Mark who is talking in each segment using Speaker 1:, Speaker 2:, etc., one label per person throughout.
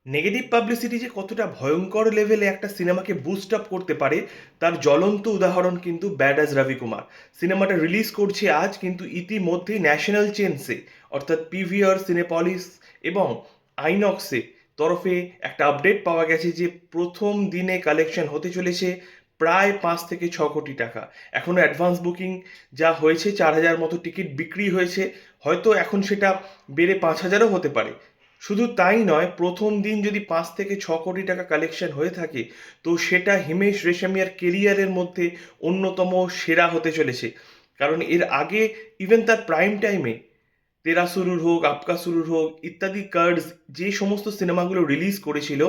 Speaker 1: Negative publicity যে কতটা ভয়ঙ্কর লেভেলে একটা সিনেমাকে বুস্ট আপ করতে পারে তার জ্বলন্ত উদাহরণ কিন্তু ব্যাড অ্যাজ রবি কুমার। সিনেমাটা রিলিজ করছে আজ, কিন্তু ইতিমধ্যেই ন্যাশনাল চেনসে অর্থাৎ পিভিআর, সিনেপলিস এবং আইনক্সে তরফে একটা আপডেট পাওয়া গেছে যে প্রথম দিনে কালেকশন হতে চলেছে প্রায় 5 থেকে 6 কোটি টাকা। এখনও অ্যাডভান্স বুকিং যা হয়েছে 4,000 মতো টিকিট বিক্রি হয়েছে, হয়তো এখন সেটা বেড়ে 5,000ও হতে পারে। শুধু তাই নয়, প্রথম দিন যদি 5 থেকে 6 কোটি টাকা কালেকশন হয়ে থাকে, তো সেটা হিমেশ রেশমিয়ার কেরিয়ারের মধ্যে অন্যতম সেরা হতে চলেছে। কারণ এর আগে ইভেন তার প্রাইম টাইমে তেরা সুরুর হোক, আপকা সুরুর হোক ইত্যাদি কার্ডস, যে সমস্ত সিনেমাগুলো রিলিজ করেছিল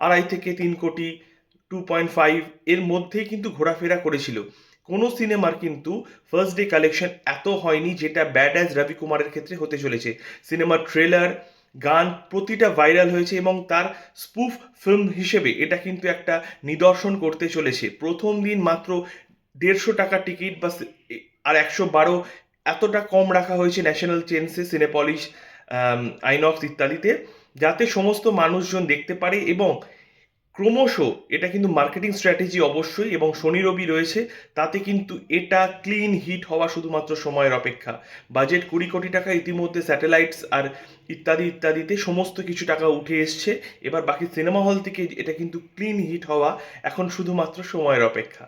Speaker 1: 2.5 থেকে 3 কোটি, 2.5 এর মধ্যেই কিন্তু ঘোরাফেরা করেছিল। কোনো সিনেমার কিন্তু ফার্স্ট ডে কালেকশন এত হয়নি যেটা ব্যাড অ্যাজ রবি কুমারের ক্ষেত্রে হতে চলেছে। সিনেমার ট্রেলার, গান প্রতিটা ভাইরাল হয়েছে এবং তার স্পুফ ফিল্ম হিসেবে এটা কিন্তু একটা নিদর্শন করতে চলেছে। প্রথম দিন মাত্র 150 টাকা টিকিট বা আর 112 এতটা কম রাখা হয়েছে ন্যাশনাল চেনসে, সিনেপলিশ, আইনক্স ইত্যাদিতে, যাতে সমস্ত মানুষজন দেখতে পারে। এবং ক্রমশ এটা কিন্তু মার্কেটিং স্ট্র্যাটেজি অবশ্যই, এবং শনি রবি রয়েছে, তাতে কিন্তু এটা ক্লিন হিট হওয়া শুধুমাত্র সময়ের অপেক্ষা। বাজেট 20 কোটি টাকা ইতিমধ্যে স্যাটেলাইটস আর ইত্যাদি ইত্যাদিতে সমস্ত কিছু টাকা উঠে এসছে। এবার বাকি সিনেমা হল থেকে এটা কিন্তু ক্লিন হিট হওয়া এখন শুধুমাত্র সময়ের অপেক্ষা।